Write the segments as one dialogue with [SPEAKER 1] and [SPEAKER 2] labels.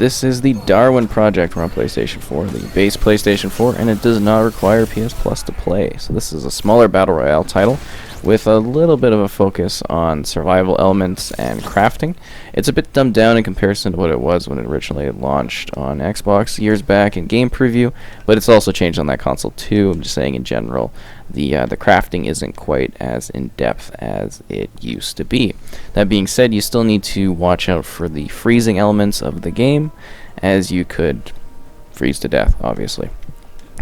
[SPEAKER 1] This is the Darwin Project. We're on PlayStation 4, the base PlayStation 4, and it does not require PS Plus to play. So this is a smaller Battle Royale title with a little bit of a focus on survival elements and crafting. It's a bit dumbed down in comparison to what it was when it originally launched on Xbox years back in game preview, but it's also changed on that console too. I'm just saying in general, the crafting isn't quite as in-depth as it used to be. That being said, you still need to watch out for the freezing elements of the game, as you could freeze to death, obviously.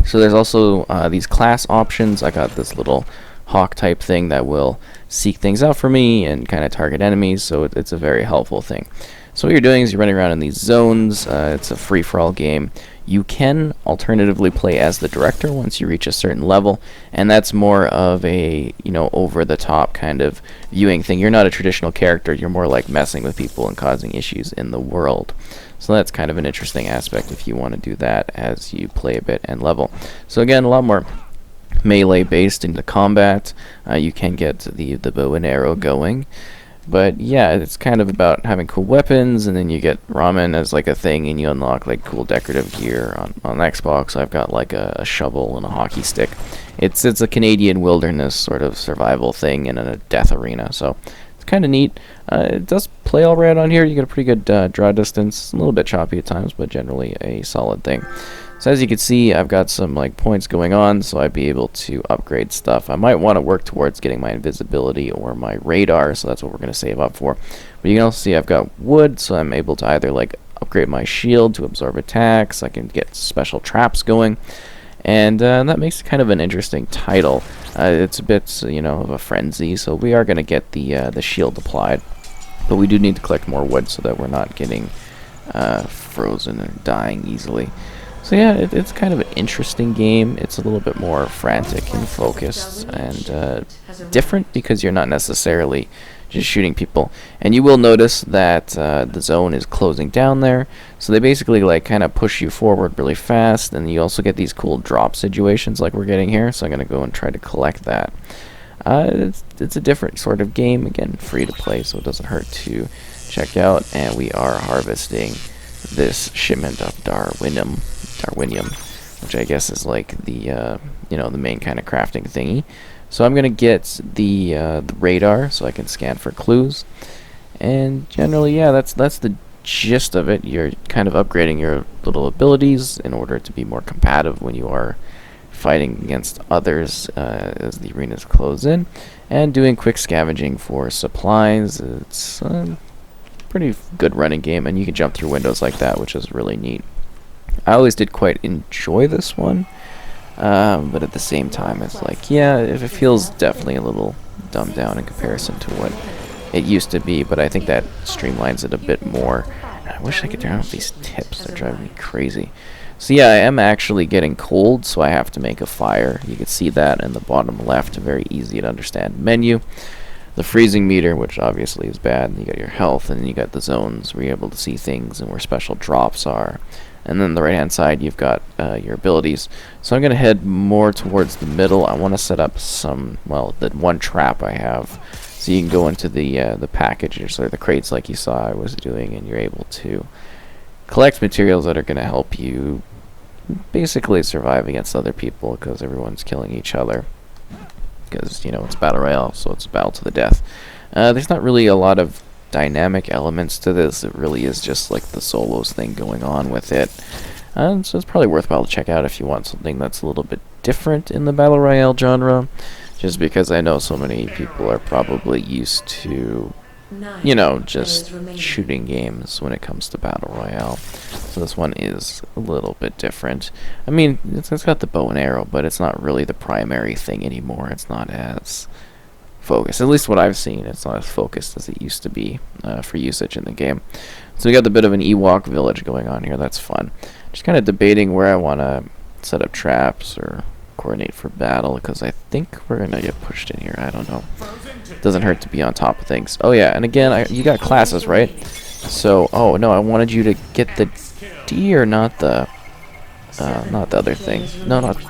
[SPEAKER 1] So there's also these class options. I got this little hawk type thing that will seek things out for me and kind of target enemies, so it's a very helpful thing. So what you're doing is you're running around in these zones. It's a free-for-all game. You can alternatively play as the director once you reach a certain level, and that's more of a, over-the-top kind of viewing thing. You're not a traditional character. You're more like messing with people and causing issues in the world. So that's kind of an interesting aspect if you want to do that as you play a bit and level. So again, a lot more melee based into combat. You can get the bow and arrow going, but yeah, it's kind of about having cool weapons, and then you get ramen as like a thing, and you unlock like cool decorative gear on Xbox. I've got like a shovel and a hockey stick. It's a Canadian wilderness sort of survival thing in a death arena, so it's kind of neat. It does play all right on here. You get a pretty good draw distance, a little bit choppy at times, but generally a solid thing. So as you can see, I've got some like points going on, so I'd be able to upgrade stuff. I might want to work towards getting my invisibility or my radar, so that's what we're going to save up for. But you can also see I've got wood, so I'm able to either like upgrade my shield to absorb attacks. I can get special traps going, and that makes it kind of an interesting title. It's a bit, of a frenzy, so we are going to get the shield applied, but we do need to collect more wood so that we're not getting frozen and dying easily. So yeah, it's kind of an interesting game. It's a little bit more frantic and focused and different because you're not necessarily just shooting people. And you will notice that the zone is closing down there. So they basically like kind of push you forward really fast, and you also get these cool drop situations like we're getting here. So I'm going to go and try to collect that. It's a different sort of game. Again, free to play, so it doesn't hurt to check out. And we are harvesting this shipment of Darwinium, which I guess is like the the main kind of crafting thingy. So I'm gonna get the radar so I can scan for clues, and generally, yeah, that's the gist of it. You're kind of upgrading your little abilities in order to be more competitive when you are fighting against others as the arenas close in, and doing quick scavenging for supplies. It's a pretty good running game, and you can jump through windows like that, which is really neat. I always did quite enjoy this one, but at the same time, it's like, yeah, it feels definitely a little dumbed down in comparison to what it used to be, but I think that streamlines it a bit more. I wish I could turn off these tips. They're driving me crazy. So yeah, I am actually getting cold, so I have to make a fire. You can see that in the bottom left, a very easy to understand menu. The freezing meter, which obviously is bad. You got your health, and then you got the zones where you're able to see things and where special drops are. And then the right hand side, you've got your abilities. So I'm going to head more towards the middle. I want to set up the one trap I have, so you can go into the packages or the crates like you saw I was doing, and you're able to collect materials that are going to help you basically survive against other people, because everyone's killing each other. Because, it's Battle Royale, so it's a battle to the death. There's not really a lot of dynamic elements to this. It really is just like the solos thing going on with it. So it's probably worthwhile to check out if you want something that's a little bit different in the Battle Royale genre, just because I know so many people are probably used to, just shooting games when it comes to Battle Royale. So this one is a little bit different. I mean, it's got the bow and arrow, but it's not really the primary thing anymore. It's not as focused. At least what I've seen, it's not as focused as it used to be for usage in the game. So we got a bit of an Ewok village going on here. That's fun. Just kind of debating where I want to set up traps or coordinate for battle, because I think we're going to get pushed in here. I don't know. Doesn't hurt to be on top of things. Oh yeah, and again, you got classes, right? So, oh no, I wanted you to get the deer, not the other thing. No, not.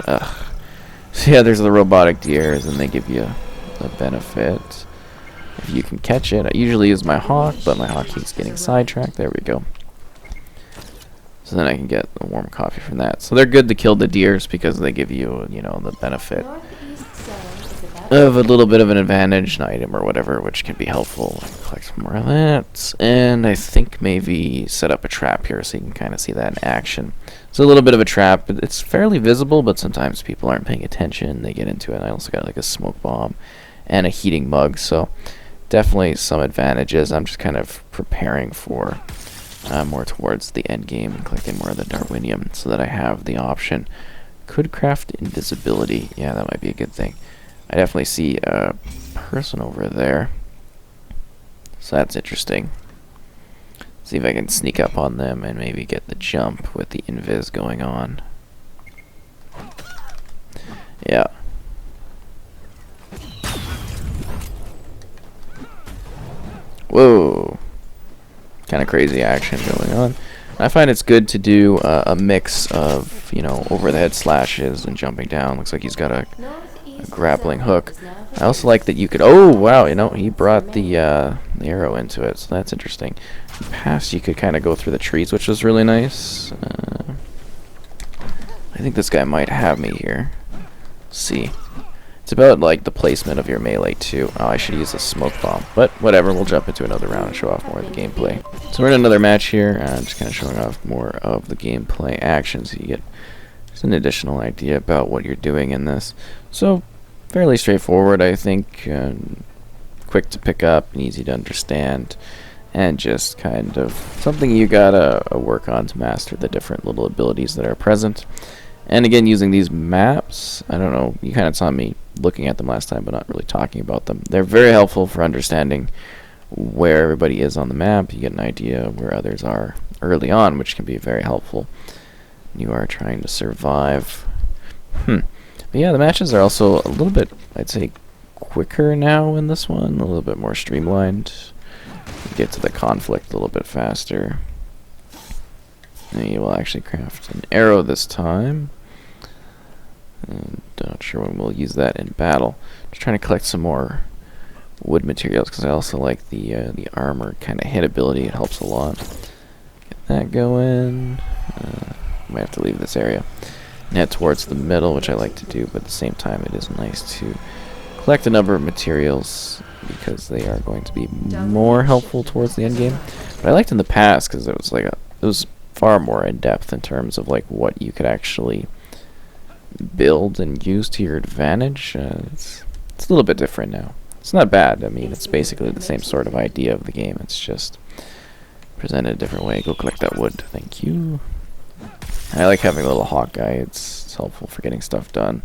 [SPEAKER 1] So yeah, there's the robotic deers, and they give you a benefit if you can catch it. I usually use my hawk, but my hawk keeps getting sidetracked. There we go. So then I can get a warm coffee from that. So they're good to kill the deers because they give you, you know, the benefit of a little bit of an advantage item or whatever, which can be helpful. Collect some more of that. And I think maybe set up a trap here so you can kind of see that in action. It's a little bit of a trap. It's fairly visible, but sometimes people aren't paying attention. They get into it. I also got like a smoke bomb and a heating mug, so definitely some advantages. I'm just kind of preparing for more towards the end game and collecting more of the Darwinium so that I have the option. Could craft invisibility. Yeah, that might be a good thing. I definitely see a person over there, so that's interesting. See if I can sneak up on them and maybe get the jump with the invis going on. Yeah. Whoa. Kind of crazy action going on. I find it's good to do a mix of, you know, over the head slashes and jumping down. Looks like he's got a grappling hook. I also like that you could, oh wow, you know, he brought the arrow into it, so that's interesting. In the past you could kind of go through the trees, which was really nice. I think this guy might have me here. Let's see. It's about like the placement of your melee too. Oh, I should use a smoke bomb, but whatever, we'll jump into another round and show off more of the gameplay. So we're in another match here, just kind of showing off more of the gameplay action so you get just an additional idea about what you're doing in this. So fairly straightforward, I think. Quick to pick up and easy to understand, and just kind of something you gotta work on to master the different little abilities that are present. And again, using these maps, I don't know, you kind of saw me looking at them last time but not really talking about them. They're very helpful for understanding where everybody is on the map. You get an idea where others are early on, which can be very helpful. You are trying to survive. But yeah, the matches are also a little bit, I'd say, quicker now in this one, a little bit more streamlined. You get to the conflict a little bit faster. And you will actually craft an arrow this time. And not sure when we'll use that in battle. Just trying to collect some more wood materials because I also like the armor kind of hit ability. It helps a lot. Get that going. Might have to leave this area and head towards the middle, which I like to do, but at the same time it is nice to collect a number of materials because they are going to be more helpful towards the end game. But I liked in the past because it was like it was far more in depth in terms of like what you could actually build and use to your advantage. It's a little bit different now. It's not bad. I mean, it's basically the same sort of idea of the game. It's just presented a different way. Go collect that wood. Thank you. I like having a little hawk guy. It's helpful for getting stuff done.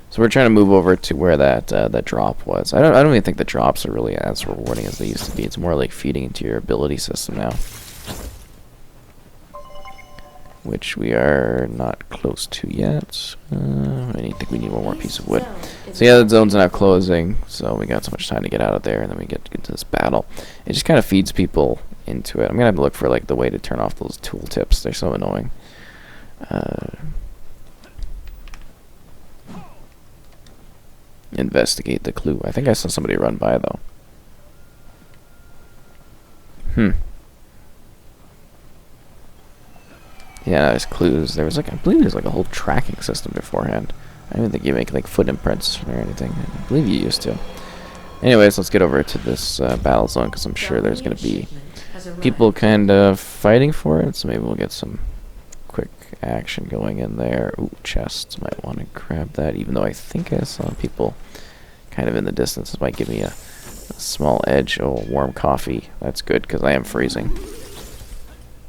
[SPEAKER 1] So we're trying to move over to where that drop was. I don't even think the drops are really as rewarding as they used to be. It's more like feeding into your ability system now, which we are not close to yet. I think we need one more piece of wood. So yeah, the zone's now closing, so we got so much time to get out of there, and then we get into this battle. It just kind of feeds people into it. I'm gonna have to look for like the way to turn off those tooltips. They're so annoying. Investigate the clue. I think I saw somebody run by though. Yeah, there's clues. There was like, I believe there's like a whole tracking system beforehand. I don't even think you make like foot imprints or anything. I believe you used to. Anyways, let's get over to this battle zone because I'm sure there's going to be people kind of fighting for it. So maybe we'll get some quick action going in there. Ooh, chests. Might want to grab that, even though I think I saw people kind of in the distance. This might give me a small edge. Oh, warm coffee. That's good because I am freezing.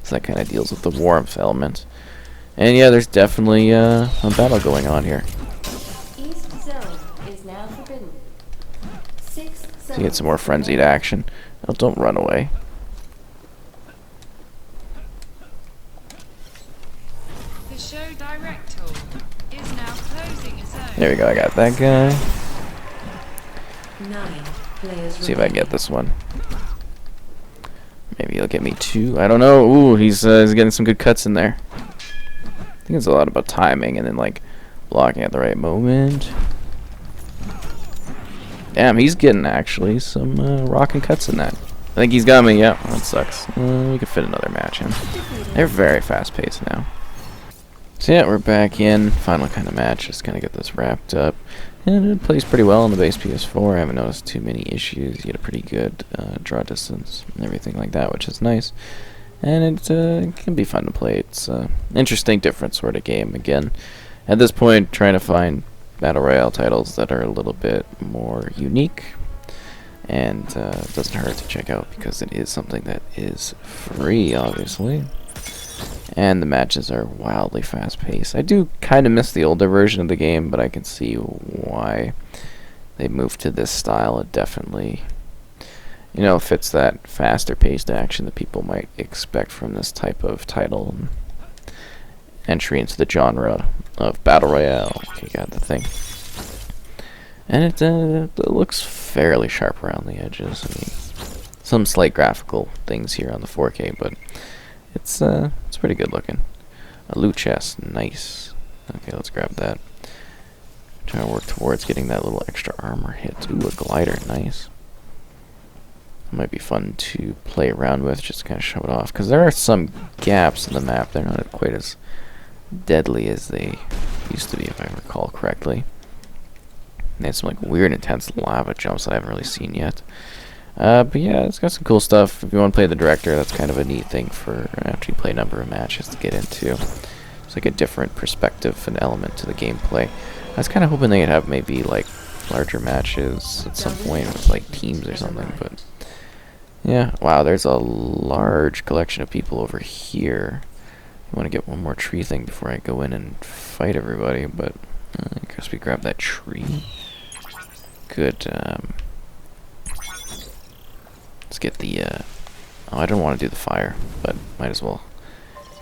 [SPEAKER 1] So that kind of deals with the warmth element. And yeah, there's definitely a battle going on here.
[SPEAKER 2] East zone is now forbidden.
[SPEAKER 1] So you get some more frenzied action. Oh, don't run away.
[SPEAKER 3] The show director is now closing a zone.
[SPEAKER 1] There we go, I got that guy.
[SPEAKER 2] 9 players.
[SPEAKER 1] See if I can get this one. Maybe he'll get me 2. I don't know. Ooh, he's getting some good cuts in there. I think it's a lot about timing and then like blocking at the right moment. Damn, he's getting actually some rocking cuts in that think he's got me. Yeah, that sucks. We could fit another match in. They're very fast-paced now. So yeah, we're back in. Final kind of match. Just gonna get this wrapped up. And it plays pretty well on the base PS4. I haven't noticed too many issues. You get a pretty good draw distance and everything like that, which is nice. And it can be fun to play. It's an interesting, different sort of game. Again, at this point, trying to find Battle Royale titles that are a little bit more unique. And it doesn't hurt to check out because it is something that is free, obviously. And the matches are wildly fast-paced. I do kind of miss the older version of the game, but I can see why they moved to this style. It definitely, you know, fits that faster-paced action that people might expect from this type of title. Entry into the genre of Battle Royale. Okay, got the thing. And it looks fairly sharp around the edges. I mean, some slight graphical things here on the 4K, but it's pretty good looking. A loot chest, nice. Okay, let's grab that. Trying to work towards getting that little extra armor hit. Ooh, a glider, nice. Might be fun to play around with, just to kind of show it off. Because there are some gaps in the map. They're not quite as deadly as they used to be, if I recall correctly. They had some like weird, intense lava jumps that I haven't really seen yet. But yeah, it's got some cool stuff. If you want to play the director, that's kind of a neat thing for after you play a number of matches to get into. It's like a different perspective and element to the gameplay. I was kind of hoping they'd have maybe like larger matches at some point with like teams or something. But yeah, wow, there's a large collection of people over here. I want to get one more tree thing before I go in and fight everybody. But I guess we grab that tree. Good. Let's get the, oh, I don't want to do the fire, but might as well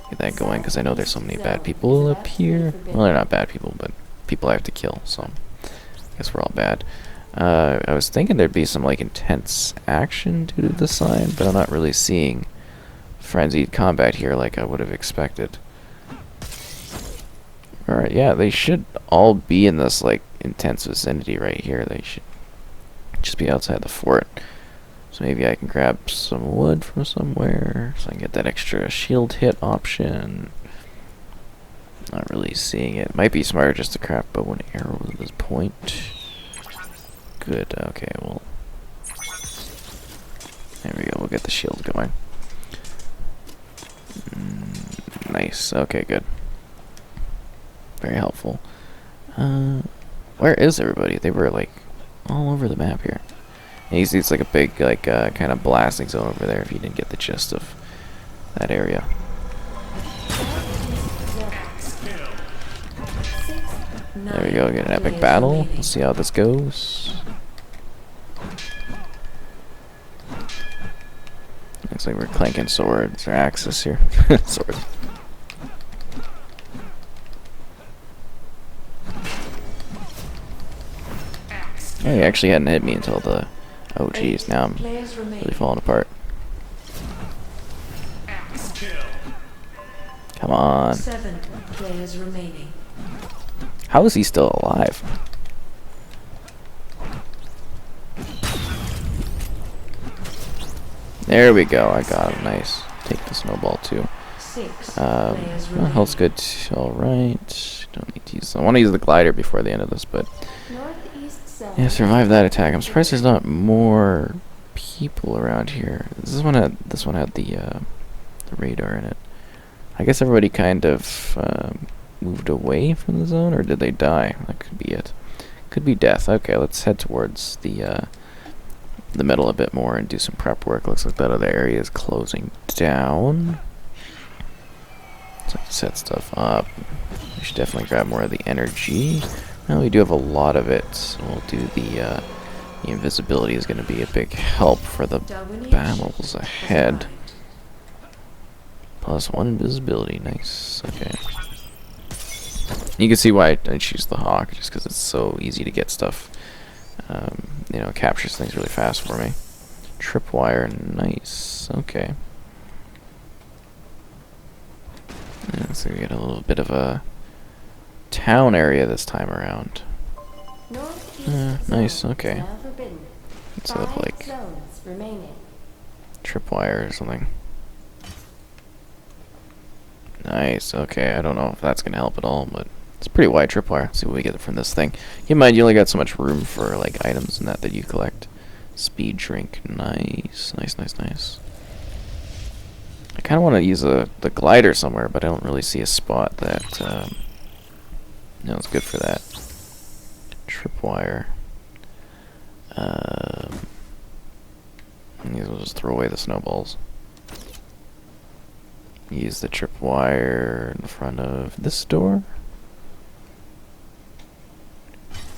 [SPEAKER 1] get that going, because I know there's so many bad people up here. Well, they're not bad people, but people I have to kill, so I guess we're all bad. I was thinking there'd be some, like, intense action due to the sign, but I'm not really seeing frenzied combat here like I would have expected. Alright, yeah, they should all be in this, like, intense vicinity right here. They should just be outside the fort. So maybe I can grab some wood from somewhere so I can get that extra shield hit option. Not really seeing it. Might be smarter just to craft bow and arrow at this point. Good, okay, well. There we go, we'll get the shield going. Nice, okay, good. Very helpful. Where is everybody? They were like all over the map here. And you see it's like a big like kind of blasting zone over there if you didn't get the gist of that area. There we go, get an epic battle. Let's see how this goes. Looks like we're clanking swords or axes here. Swords. Oh, he actually hadn't hit me until the... Oh, jeez, now I'm really falling apart. Come on.
[SPEAKER 2] 7 players remaining.
[SPEAKER 1] How is he still alive? There we go, I got him, nice. Take the snowball too.
[SPEAKER 2] 6
[SPEAKER 1] Well,
[SPEAKER 2] players remaining.
[SPEAKER 1] health's good. Alright. Don't need to use... I want to use the glider before the end of this, but...
[SPEAKER 2] Northeast zone.
[SPEAKER 1] Yeah, survive that attack. I'm surprised there's not more people around here. This one had the radar in it. I guess everybody kind of moved away from the zone, or did they die? That could be it. Could be death. Okay, let's head towards the middle a bit more and do some prep work. Looks like that other area is closing down. So I can set stuff up. We should definitely grab more of the energy. Well, we do have a lot of it, so we'll do the invisibility is going to be a big help for the battles ahead. +1 invisibility, nice, okay. You can see why I choose the hawk, just because it's so easy to get stuff. You know, it captures things really fast for me. Tripwire, nice, okay. Yeah, so we get a little bit of a town area this time around.
[SPEAKER 2] Northeast
[SPEAKER 1] Nice,
[SPEAKER 2] zone
[SPEAKER 1] okay.
[SPEAKER 2] is now forbidden.
[SPEAKER 1] It's sort of
[SPEAKER 2] 5
[SPEAKER 1] like
[SPEAKER 2] zones remaining.
[SPEAKER 1] tripwire or something. Nice. Okay, I don't know if that's gonna help at all, but it's a pretty wide tripwire. Let's see what we get from this thing. Keep in mind, you only got so much room for like items and that you collect. Speed drink. Nice, nice, nice, nice. I kind of want to use the glider somewhere, but I don't really see a spot that is good for that. Tripwire. We'll just throw away the snowballs. Use the tripwire in front of this door.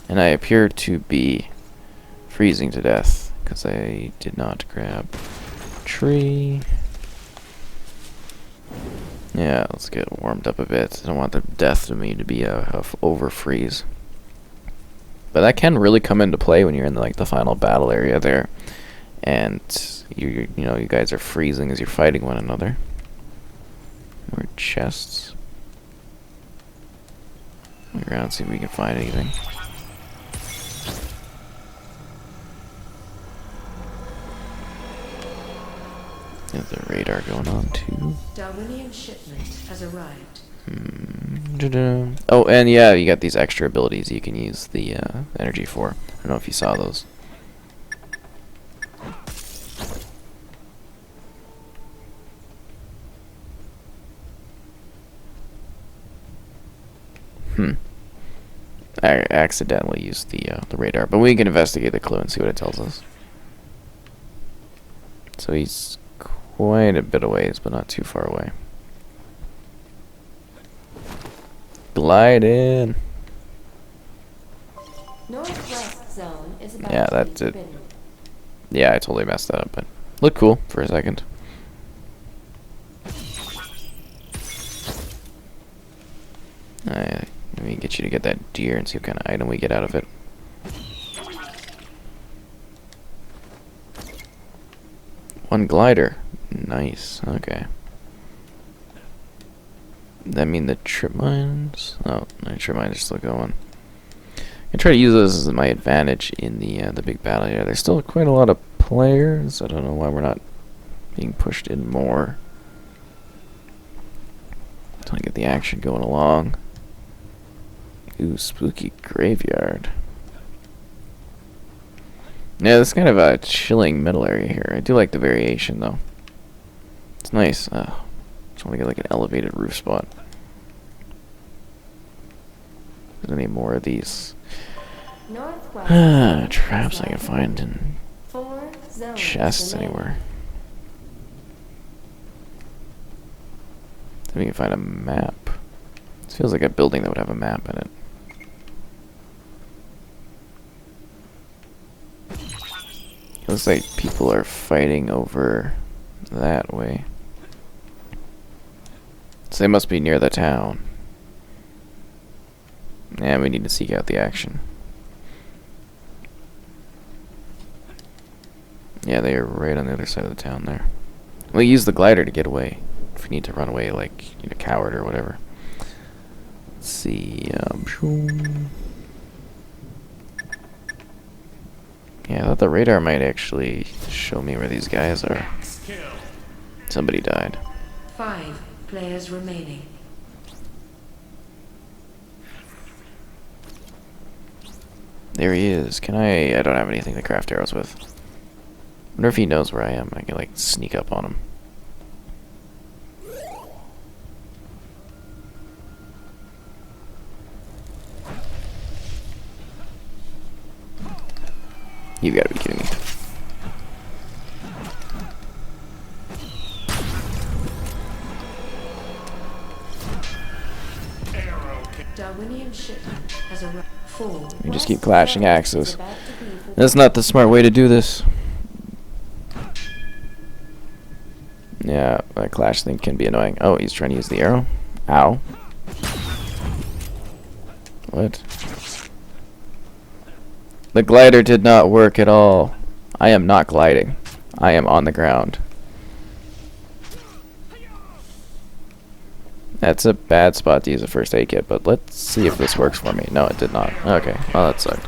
[SPEAKER 1] And I appear to be freezing to death because I did not grab a tree. Yeah, let's get warmed up a bit. I don't want the death to me to be a over freeze. But that can really come into play when you're in the final battle area there, and you guys are freezing as you're fighting one another. More chests. Look around, see if we can find anything. There's the radar going on too.
[SPEAKER 2] Darwinian shipment has arrived.
[SPEAKER 1] Oh, and yeah, you got these extra abilities you can use the energy for. I don't know if you saw those. I accidentally used the radar, but we can investigate the clue and see what it tells us. So he's quite a bit away, but not too far away. Glide in.
[SPEAKER 2] Northwest zone is about
[SPEAKER 1] Yeah,
[SPEAKER 2] to
[SPEAKER 1] that's
[SPEAKER 2] be
[SPEAKER 1] it.
[SPEAKER 2] forbidden.
[SPEAKER 1] Yeah, I totally messed that up, but looked cool for a second. Let me get you to get that deer and see what kind of item we get out of it. One glider. Nice. Okay. That mean the trip mines? Oh, no, trip mines are still going. I try to use those as my advantage in the big battle here. There's still quite a lot of players. I don't know why we're not being pushed in more. Trying to get the action going along. Ooh, spooky graveyard. Yeah, this is kind of a chilling middle area here. I do like the variation though. It's nice. Just want to get like an elevated roof spot. There's any more of these traps I can find in chests anywhere. Then we can find a map. This feels like a building that would have a map in it. It looks like people are fighting over that way. So they must be near the town. And we need to seek out the action. Yeah, they are right on the other side of the town there. We'll use the glider to get away. If we need to run away like a coward or whatever. Let's see. Yeah, I thought the radar might actually show me where these guys are. Somebody died.
[SPEAKER 2] 5 players remaining.
[SPEAKER 1] There he is. Can I don't have anything to craft arrows with. Wonder if he knows where I am. I can like sneak up on him. You gotta be kidding me.
[SPEAKER 2] Darwinian shipment has arrived.
[SPEAKER 1] We just keep clashing axes. That's not the smart way to do this. Yeah, that clash thing can be annoying. Oh, he's trying to use the arrow. Ow. What? The glider did not work at all. I am not gliding. I am on the ground. That's a bad spot to use a first aid kit, but let's see if this works for me. No, it did not. Okay, well that sucked.